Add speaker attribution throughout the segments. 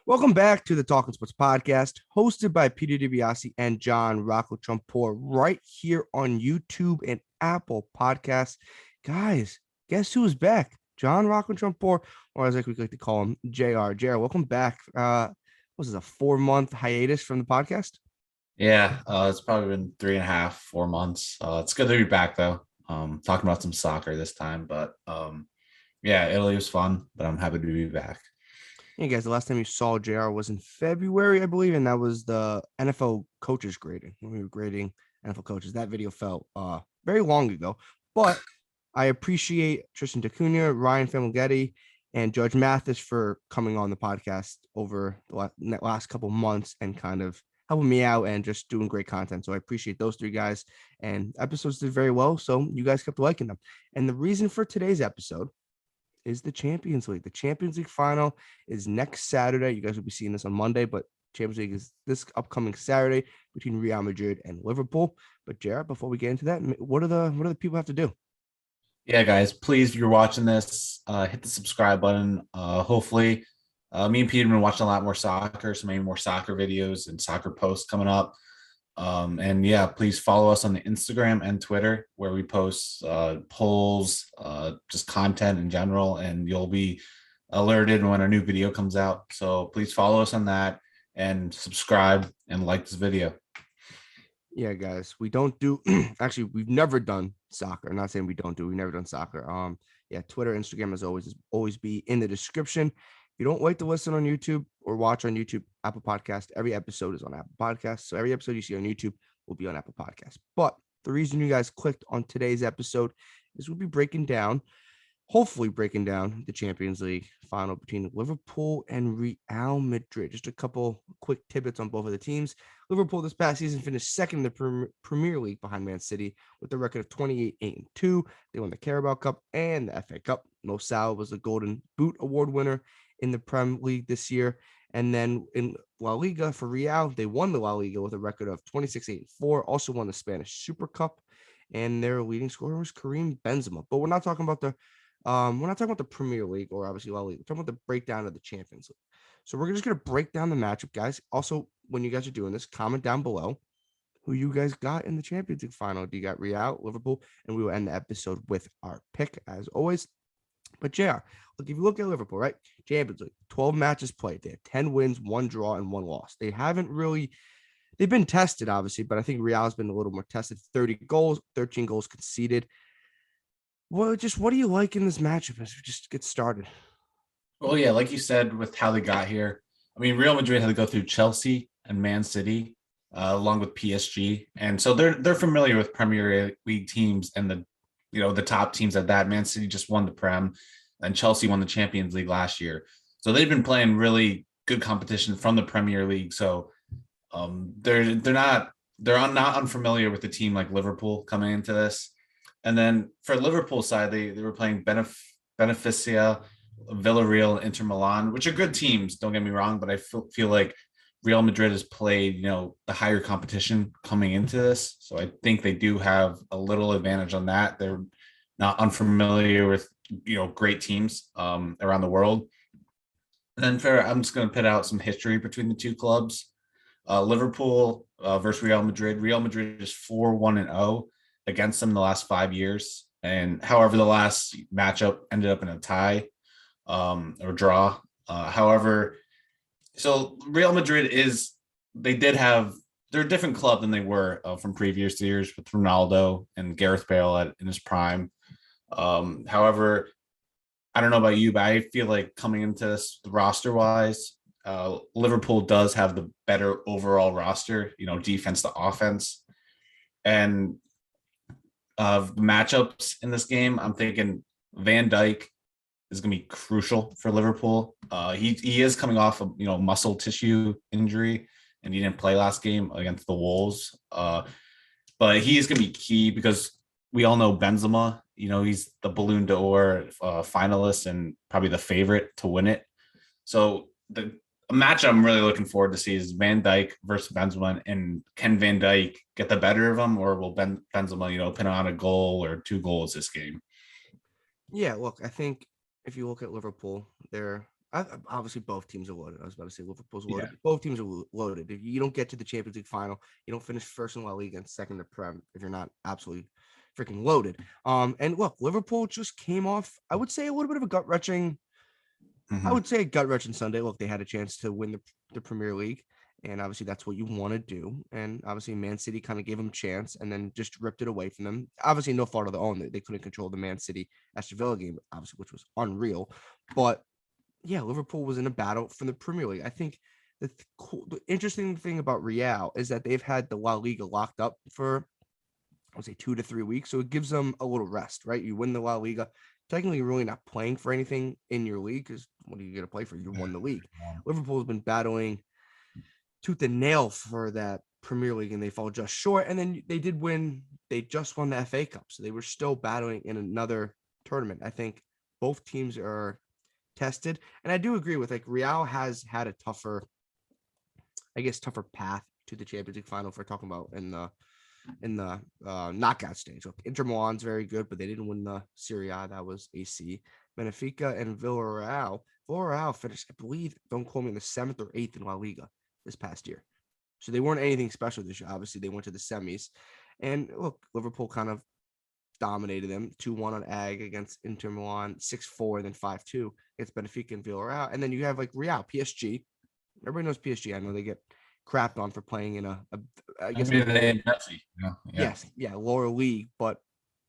Speaker 1: Welcome back to the Talking Sports Podcast, hosted by Peter DiBiasi and John Rocco Trumpbour, right here on YouTube and Apple Podcasts. Guys, guess who's back? John Rocco Trumpbour, or as we like to call him, JR. JR, welcome back. Was this a 4-month hiatus from the podcast?
Speaker 2: Yeah, it's probably been 3.5, 4 months. It's good to be back though. Talking about some soccer this time, but yeah, Italy was fun, but I'm happy to be back.
Speaker 1: Hey guys, the last time you saw JR was in February, I believe, and that was the NFL coaches grading when we were grading NFL coaches. That video felt very long ago, but I appreciate Tristan D'Acunha, Ryan Famighetti, and Judge Mathis for coming on the podcast over the last couple months and kind of helping me out and just doing great content. So I appreciate those three guys, and episodes did very well. So you guys kept liking them. And the reason for today's episode is the Champions League. The Champions League final is next Saturday. You guys will be seeing this on Monday, but Champions League is this upcoming Saturday between Real Madrid and Liverpool. But Jared, before we get into that, what do the people have to do?
Speaker 2: Yeah, guys, please, if you're watching this, hit the subscribe button. Hopefully, me and Peter have been watching a lot more soccer, so maybe more soccer videos and soccer posts coming up. And yeah, please follow us on the Instagram and Twitter where we post polls, just content in general, and you'll be alerted when a new video comes out. So please follow us on that and subscribe and like this video.
Speaker 1: Yeah, guys, we don't do actually, we've never done soccer. I'm not saying we've never done soccer. Yeah, Twitter, Instagram as always be in the description. If you don't like to listen on YouTube or watch on YouTube, Apple Podcast, every episode is on Apple Podcasts. So every episode you see on YouTube will be on Apple Podcasts. But the reason you guys clicked on today's episode is we'll be hopefully breaking down the Champions League final between Liverpool and Real Madrid. Just a couple quick tidbits on both of the teams. Liverpool this past season finished second in the Premier League behind Man City with a record of 28-2. They won the Carabao Cup and the FA Cup. Mo Salah was the Golden Boot Award winner in the Premier League this year. And then in La Liga for Real, they won the La Liga with a record of 26-4, also won the Spanish Super Cup, and their leading scorer was Karim Benzema. But we're not talking about the Premier League or obviously La Liga. We're talking about the breakdown of the Champions League. So we're just going to break down the matchup, guys. Also, when you guys are doing this, comment down below who you guys got in the Champions League final. Do you got Real, Liverpool? And we will end the episode with our pick, as always. But JR, look, if you look at Liverpool, right? Champions League, 12 matches played. They have 10 wins, 1 draw, and 1 loss. They've been tested, obviously, but I think Real has been a little more tested. 30 goals, 13 goals conceded. Well, just what do you like in this matchup as we just get started?
Speaker 2: Well, yeah, like you said, with how they got here, I mean, Real Madrid had to go through Chelsea and Man City, along with PSG, and so they're familiar with Premier League teams and the top teams at that. Man City just won the Prem, and Chelsea won the Champions League last year, so they've been playing really good competition from the Premier League. So they're not unfamiliar with the team like Liverpool coming into this. And then for Liverpool side, they were playing Beneficia, Villarreal, and Inter Milan, which are good teams. Don't get me wrong, but I feel like Real Madrid has played, the higher competition coming into this. So I think they do have a little advantage on that. They're not unfamiliar with, great teams around the world. And then I'm just going to put out some history between the two clubs. Liverpool versus Real Madrid. Real Madrid is 4-1-0 against them in the last 5 years. And however, the last matchup ended up in a tie or draw. However, so Real Madrid they're a different club than they were from previous years with Ronaldo and Gareth Bale in his prime. However, I don't know about you, but I feel like coming into this roster wise, Liverpool does have the better overall roster, defense to offense. And matchups in this game, I'm thinking Van Dijk is going to be crucial for Liverpool. He is coming off of muscle tissue injury, and he didn't play last game against the Wolves. But he's going to be key because we all know Benzema. He's the Ballon d'Or finalist and probably the favorite to win it. So a match I'm really looking forward to see is Van Dijk versus Benzema, and can Van Dijk get the better of him, or will Benzema, put on a goal or 2 goals this game?
Speaker 1: Yeah, look, I think if you look at Liverpool, Obviously, both teams are loaded. I was about to say Liverpool's loaded.
Speaker 2: Yeah.
Speaker 1: But both teams are loaded. If you don't get to the Champions League final, you don't finish first in La Liga and second in the Prem if you're not absolutely freaking loaded. And look, Liverpool just came off, I would say, a little bit of a gut wrenching. I would say a gut wrenching Sunday. Look, they had a chance to win the Premier League, and obviously that's what you want to do. And obviously, Man City kind of gave them a chance and then just ripped it away from them. Obviously, no fault of their own. They couldn't control the Man City Aston Villa game, obviously, which was unreal. But yeah, Liverpool was in a battle for the Premier League. I think the interesting thing about Real is that they've had the La Liga locked up for, I would say, 2 to 3 weeks. So it gives them a little rest, right? You win the La Liga. Technically, you're really not playing for anything in your league because what are you going to play for? You won the league. Liverpool has been battling tooth and nail for that Premier League, and they fall just short. And then they did win. They just won the FA Cup. So they were still battling in another tournament. I think both teams are tested. And I do agree with like Real has had a tougher path to the Champions League final if we're talking about in the knockout stage. Look, Inter Milan's very good, but they didn't win the Serie A. That was AC. Benfica and Villarreal. Villarreal finished, I believe, don't quote me, in the 7th or 8th in La Liga this past year. So they weren't anything special this year. Obviously, they went to the semis. And look, Liverpool kind of dominated them 2-1 on Ag against Inter Milan, 6-4, then 5-2 against Benfica and Villarreal. And then you have like Real, PSG. Everybody knows PSG. I know they get crapped on for playing in I guess
Speaker 2: Pepsi.
Speaker 1: Yes, lower league, but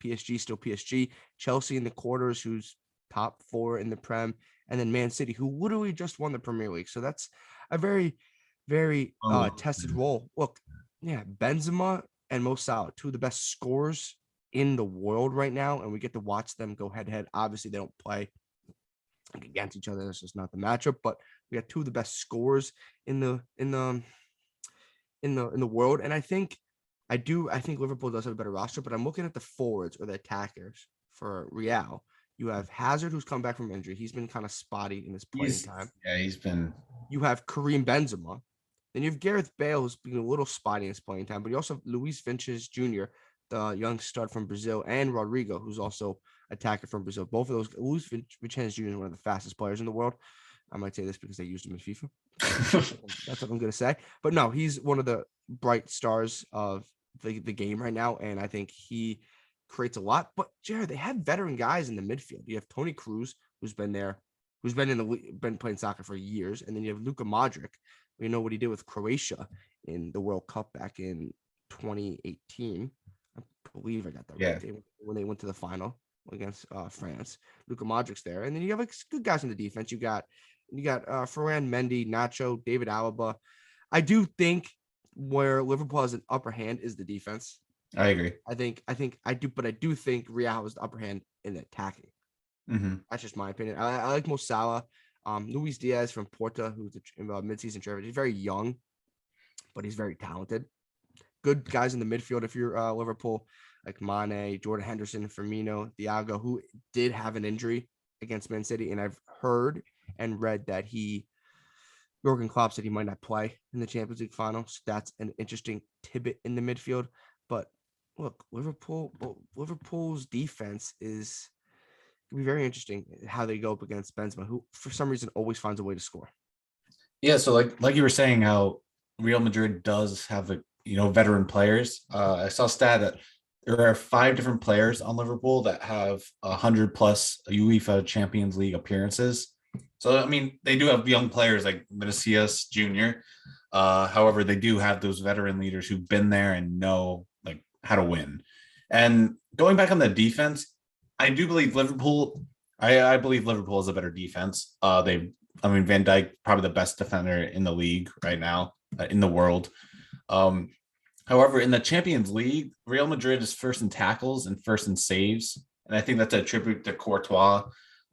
Speaker 1: PSG still PSG. Chelsea in the quarters, who's top 4 in the Prem, and then Man City, who literally just won the Premier League. So that's a very, very tested role. Look, yeah, Benzema and Mo Salah, 2 of the best scorers in the world right now, and we get to watch them go head to head. Obviously, they don't play against each other. That's just not the matchup. But we got 2 of the best scorers in the world, and I think Liverpool does have a better roster. But I'm looking at the forwards or the attackers for Real. You have Hazard, who's come back from injury. He's been kind of spotty in his playing time.
Speaker 2: Yeah, he's been.
Speaker 1: You have Karim Benzema. Then you have Gareth Bale, who's been a little spotty in his playing time. But you also have Luis Vinicius Jr., the young stud from Brazil, and Rodrigo, who's also attacker from Brazil. Both of those, Luis Vinicius Jr. is one of the fastest players in the world. I might say this because they used him in FIFA. That's what I'm going to say. But no, he's one of the bright stars of the game right now, and I think he creates a lot. But Jared, they have veteran guys in the midfield. You have Toni Kroos, who's been there, been playing soccer for years, and then you have Luka Modric. We know what he did with Croatia in the World Cup back in 2018. I believe I got that right. When they went to the final against France. Luka Modric's there, and then you have like good guys in the defense. You got Ferland Mendy, Nacho, David Alaba. I do think where Liverpool has an upper hand is the defense.
Speaker 2: I agree.
Speaker 1: I do think Real has the upper hand in attacking. That's just my opinion. I like Mo Salah. Luis Diaz from Porto, who's a mid-season transfer. He's very young, but he's very talented. Good guys in the midfield if you're Liverpool, like Mane, Jordan Henderson, Firmino, Thiago, who did have an injury against Man City, and I've heard and read that Jurgen Klopp said he might not play in the Champions League final. So that's an interesting tidbit in the midfield. But look, Liverpool's defense is going to be very interesting how they go up against Benzema, who for some reason always finds a way to score.
Speaker 2: Yeah, so like you were saying, how Real Madrid does have veteran players. I saw a stat that there are 5 different players on Liverpool that have 100+ UEFA Champions League appearances. So, I mean, they do have young players like Vinicius Jr. However, they do have those veteran leaders who've been there and know like how to win. And going back on the defense, I do believe Liverpool. I believe Liverpool is a better defense. Van Dijk, probably the best defender in the league right now, in the world. However, in the Champions League, Real Madrid is first in tackles and first in saves. And I think that's a tribute to Courtois.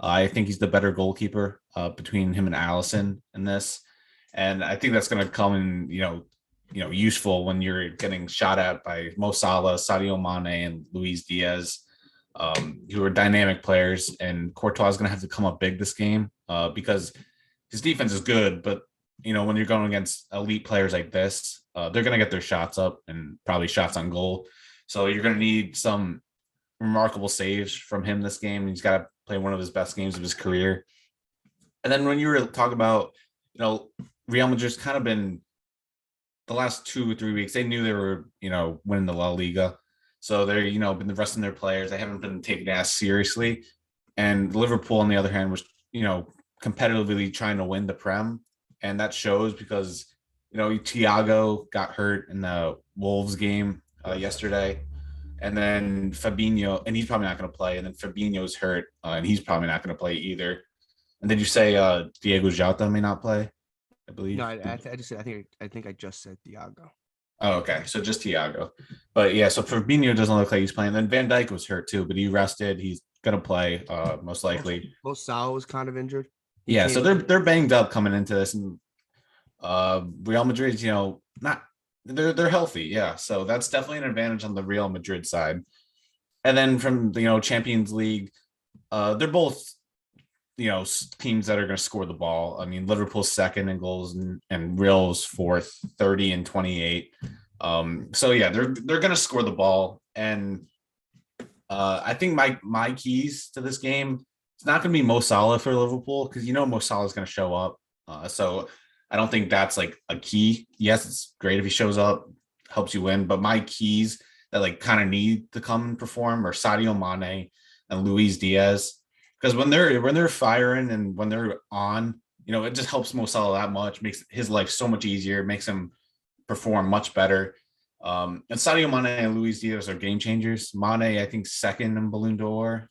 Speaker 2: I think he's the better goalkeeper between him and Alisson in this. And I think that's going to come in, useful when you're getting shot at by Mo Salah, Sadio Mane, and Luis Diaz, who are dynamic players. And Courtois is going to have to come up big this game because his defense is good. But, when you're going against elite players like this, they're going to get their shots up and probably shots on goal. So you're going to need some remarkable saves from him this game. He's got to play one of his best games of his career. And then when you were talking about, Real Madrid's kind of been the last 2 or 3 weeks, they knew they were, winning the La Liga. So they're, been resting their players. They haven't been taken as seriously. And Liverpool, on the other hand, was, competitively trying to win the Prem. And that shows because, Thiago got hurt in the Wolves game yesterday. And then Fabinho, and he's probably not going to play. And then Fabinho's hurt, and he's probably not going to play either. And did you say Diego Jota may not play? I
Speaker 1: No,
Speaker 2: believe.
Speaker 1: I just said I think I just said Thiago.
Speaker 2: Oh, okay. So just Thiago. But yeah, so Fabinho doesn't look like he's playing. Then Van Dijk was hurt too, but he rested. He's gonna play, most likely.
Speaker 1: Most Salah was kind of injured. He
Speaker 2: Yeah, so
Speaker 1: came.
Speaker 2: they're banged up coming into this, and Real Madrid's, not they're healthy. Yeah, so that's definitely an advantage on the Real Madrid side. And then from Champions League, they're both teams that are going to score the ball. I mean, Liverpool's second in goals and Real's fourth, 30 and 28. So yeah, they're going to score the ball. And I think my keys to this game, it's not going to be Mo Salah for Liverpool because Mo Salah is going to show up. So I don't think that's like a key. Yes, it's great if he shows up, helps you win. But my keys that like kind of need to come and perform are Sadio Mane and Luis Diaz. Because when they're firing and when they're on, it just helps Mo Salah that much, makes his life so much easier, makes him perform much better. And Sadio Mane and Luis Diaz are game changers. Mane, I think, second in Ballon d'Or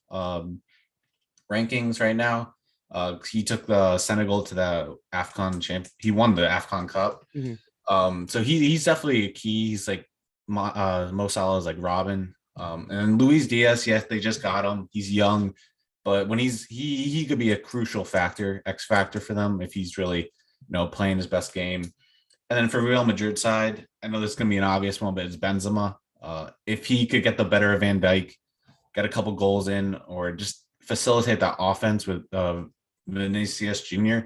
Speaker 2: rankings right now. He took the Senegal to the AFCON champ. He won the AFCON Cup.
Speaker 1: Mm-hmm.
Speaker 2: So he's definitely a key. He's like Mo Salah is like Robin. And Luis Diaz, yes, they just got him. He's young. But when he could be a crucial factor, X factor for them if he's really, playing his best game. And then for Real Madrid side, I know this is going to be an obvious one, but it's Benzema. If he could get the better of Van Dijk, get a couple goals in, or just facilitate that offense with Vinicius Jr.,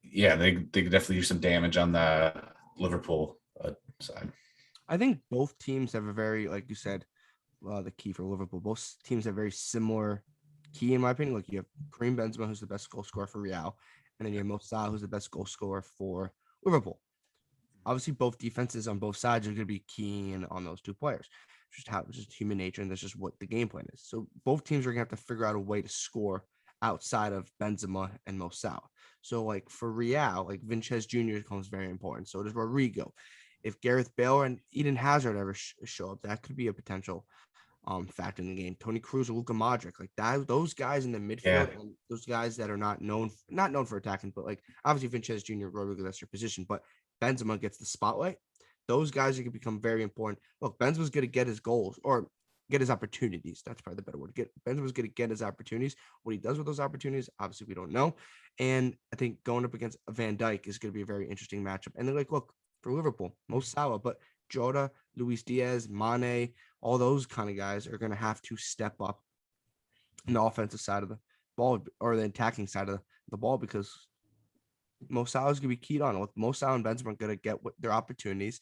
Speaker 2: yeah, they could definitely do some damage on the Liverpool side.
Speaker 1: I think both teams have a very, like you said, the key for Liverpool. Both teams have very similar key, in my opinion. Like you have Karim Benzema, who's the best goal scorer for Real, and then you have Mo Salah, who's the best goal scorer for Liverpool. Obviously, both defenses on both sides are going to be keen on those two players. It's just human nature, and that's just what the game plan is. So both teams are going to have to figure out a way to score outside of Benzema and Mo Salah. So like for Real, like Vinicius Jr. becomes very important. So does Rodrigo. If Gareth Bale and Eden Hazard ever show up, that could be a potential factor in the game. Toni Kroos or Luka Modric, like that, those guys in the midfield, and those guys that are not known for attacking, but like obviously Vinicius Jr., Rodrigo, that's your position, but Benzema gets the spotlight. Those guys are going to become very important. Look, Benzema's going to get his goals or get his opportunities. That's probably the better word. Benzema's going to get his opportunities. What he does with those opportunities, obviously we don't know. And I think going up against Van Dijk is going to be a very interesting matchup. And they're like, look, for Liverpool, Mo Salah, but Jota, Luis Diaz, Mane, all those kind of guys are going to have to step up in the offensive side of the ball or the attacking side of the ball because Mo Salah is going to be keyed on. Mo Salah and Benzema are going to get their opportunities,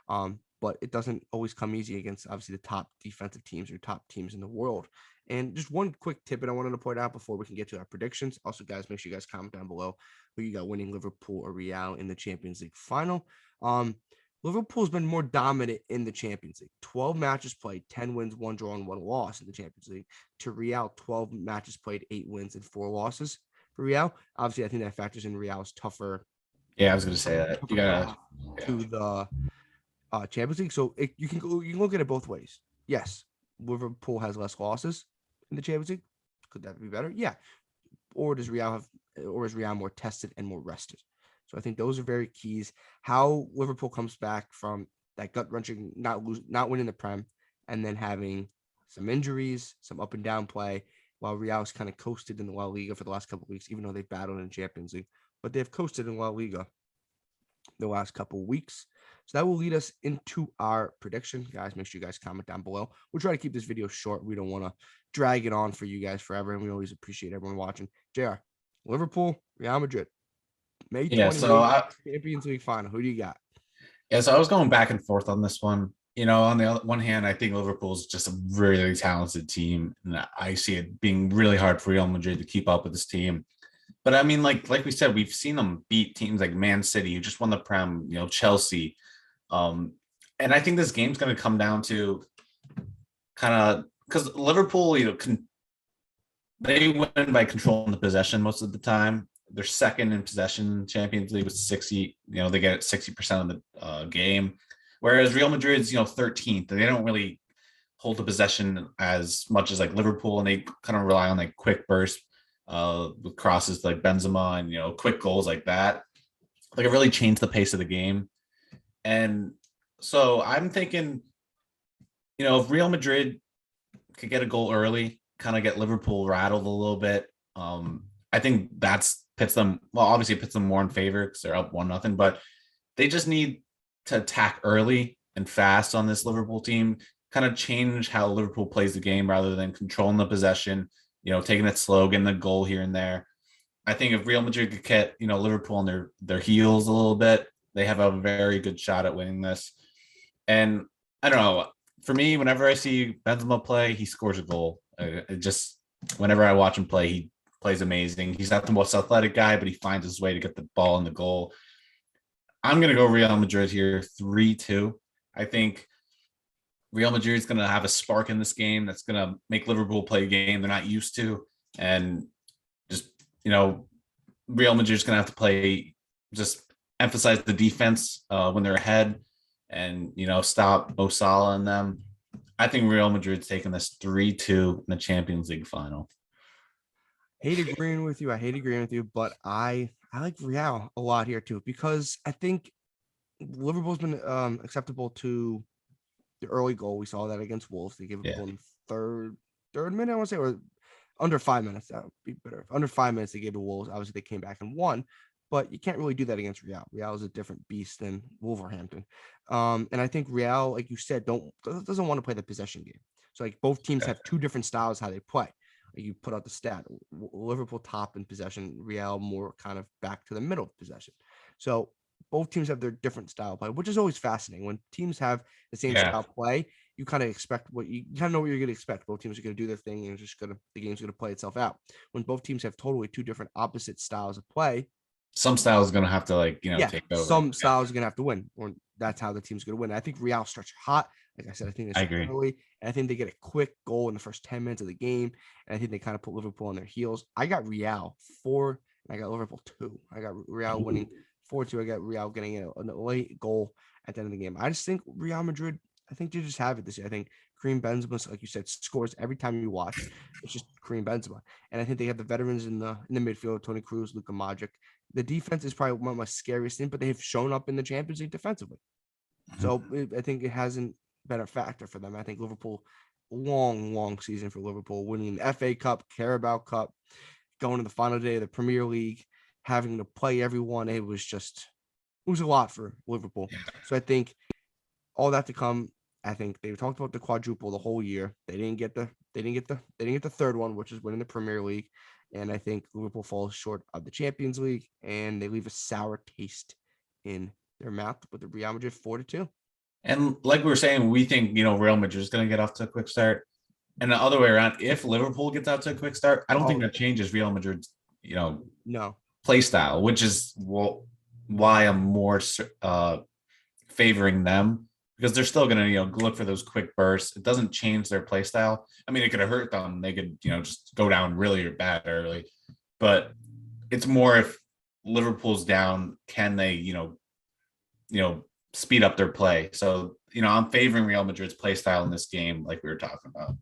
Speaker 1: but it doesn't always come easy against obviously the top defensive teams or top teams in the world. And just one quick tip that I wanted to point out before we can get to our predictions. Also, guys, make sure you guys comment down below who you got winning Liverpool or Real in the Champions League final. Liverpool's been more dominant in the Champions League. 12 matches played, 10 wins, 1 draw, and 1 loss in the Champions League. To Real, 12 matches played, 8 wins, and 4 losses for Real. Obviously, I think that factors in Real's tougher.
Speaker 2: Yeah, I was going to say that. You got
Speaker 1: to the Champions League. So you can look at it both ways. Yes, Liverpool has less losses in the Champions League. Could that be better? Yeah. Or is Real more tested and more rested? So I think those are very keys. How Liverpool comes back from that gut-wrenching, not winning the Prem, and then having some injuries, some up and down play, while Real's kind of coasted in the La Liga for the last couple of weeks, even though they've battled in Champions League. But they've coasted in La Liga the last couple of weeks. So that will lead us into our prediction. Guys, make sure you guys comment down below. We'll try to keep this video short. We don't want to drag it on for you guys forever, and we always appreciate everyone watching. JR, Liverpool, Real Madrid. May 28th, Champions League final. Who do you got?
Speaker 2: Yeah, so I was going back and forth on this one. On the other one hand, I think Liverpool's just a really talented team, and I see it being really hard for Real Madrid to keep up with this team. But I mean, like we said, we've seen them beat teams like Man City, who just won the Prem, Chelsea. Um, and I think this game's going to come down to kind of because Liverpool, they win by controlling the possession most of the time. They're second in possession Champions League with 60. They get 60% of the game, whereas Real Madrid's 13th. They don't really hold the possession as much as like Liverpool, and they kind of rely on like quick bursts with crosses like Benzema and quick goals like that. Like it really changed the pace of the game. And so I'm thinking, if Real Madrid could get a goal early, kind of get Liverpool rattled a little bit, I think that's pits them. Well, obviously it puts them more in favor because they're up 1-0, but they just need to attack early and fast on this Liverpool team. Kind of change how Liverpool plays the game rather than controlling the possession. Taking it slow, getting a goal here and there. I think if Real Madrid could get Liverpool on their heels a little bit, they have a very good shot at winning this. And I don't know. For me, whenever I see Benzema play, he scores a goal. Whenever I watch him play, he plays amazing. He's not the most athletic guy, but he finds his way to get the ball in the goal. I'm going to go Real Madrid here, 3-2. I think Real Madrid is going to have a spark in this game that's going to make Liverpool play a game they're not used to. And just, Real Madrid's going to have to play, just emphasize the defense when they're ahead and, stop Mo Salah and them. I think Real Madrid's taking this 3-2 in the Champions League final.
Speaker 1: I hate agreeing with you, but I like Real a lot here too, because I think Liverpool's been acceptable to the early goal. We saw that against Wolves. They gave it in third minute, I want to say, or under 5 minutes. That would be better. Under 5 minutes, they gave the Wolves. Obviously, they came back and won, but you can't really do that against Real. Real is a different beast than Wolverhampton. And I think Real, like you said, doesn't want to play the possession game. So like both teams have two different styles how they play. Like you put out the stat: Liverpool top in possession, Real more kind of back to the middle of possession. So both teams have their different style of play, which is always fascinating. When teams have the same style of play, you kind of expect you kind of know what you're going to expect. Both teams are going to do their thing, and the game's going to play itself out. When both teams have totally two different opposite styles of play,
Speaker 2: some styles are going to have to take over.
Speaker 1: Some styles are going to have to win, or that's how the team's going to win. I think Real starts hot. Like I said, I think
Speaker 2: I agree.
Speaker 1: Early, and I think they get a quick goal in the first 10 minutes of the game, and I think they kind of put Liverpool on their heels. I got Real 4, and I got Liverpool 2. I got Real winning 4-2. I got Real getting a late goal at the end of the game. I just think Real Madrid, I think they just have it this year. I think Karim Benzema, like you said, scores every time you watch. It's just Karim Benzema. And I think they have the veterans in the midfield, Toni Kroos, Luka Modric. The defense is probably one of my scariest things, but they have shown up in the Champions League defensively. So I think it hasn't been a factor for them. I think Liverpool, long season for Liverpool, winning the FA Cup, Carabao Cup, going to the final day of the Premier League, having to play everyone. It was a lot for Liverpool. So I think all that to come. I think they talked about the quadruple the whole year. They didn't get the third one, which is winning the Premier League. And I think Liverpool falls short of the Champions League, and they leave a sour taste in their mouth with the Real Madrid 4-2.
Speaker 2: And like we were saying, we think Real Madrid is going to get off to a quick start, and the other way around. If Liverpool gets out to a quick start, I don't think that changes Real Madrid's play style, which is why I'm more favoring them, because they're still going to look for those quick bursts. It doesn't change their play style. I mean, it could have hurt them. They could just go down really bad early, but it's more if Liverpool's down, can they speed up their play? So I'm favoring Real Madrid's play style in this game, like we were talking about.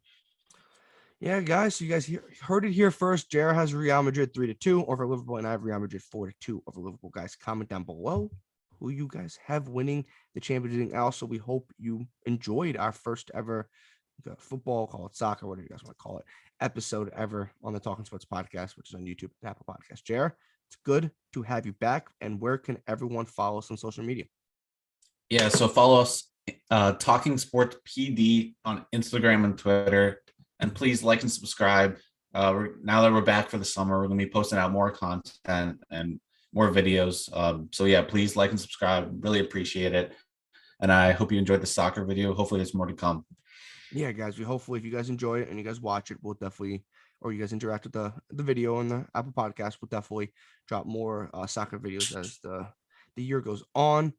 Speaker 1: Yeah, guys. So you guys heard it here first. Jared has Real Madrid 3-2 over Liverpool, and I have Real Madrid 4-2 over Liverpool. Guys, comment down below who you guys have winning the Champions League. Also, we hope you enjoyed our first ever football, call it soccer, whatever you guys want to call it, episode ever on the Talking Sports podcast, which is on YouTube and Apple Podcast. Jared, it's good to have you back. And where can everyone follow us on social media?
Speaker 2: Yeah, so follow us, Talking Sports PD on Instagram and Twitter. And please like and subscribe. Now that we're back for the summer, we're going to be posting out more content and more videos. So yeah, please like and subscribe. Really appreciate it. And I hope you enjoyed the soccer video. Hopefully there's more to come.
Speaker 1: Yeah, guys, we hopefully if you guys enjoy it and you guys watch it, we'll definitely, or you guys interact with the video on the Apple Podcast, we'll definitely drop more soccer videos as the year goes on.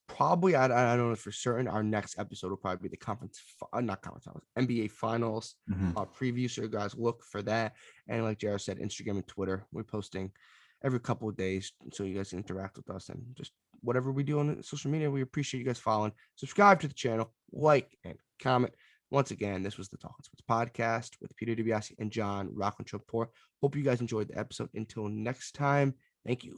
Speaker 1: Probably, I don't know for certain. Our next episode will probably be the not conference finals, NBA finals
Speaker 2: Mhm.
Speaker 1: preview. So you guys look for that. And like Jared said, Instagram and Twitter, we're posting every couple of days, so you guys can interact with us and just whatever we do on social media. We appreciate you guys following. Subscribe to the channel, like and comment. Once again, this was the Talking Sports Podcast with Peter DiBiasi and John Rocco Trumpbour. Hope you guys enjoyed the episode. Until next time, thank you.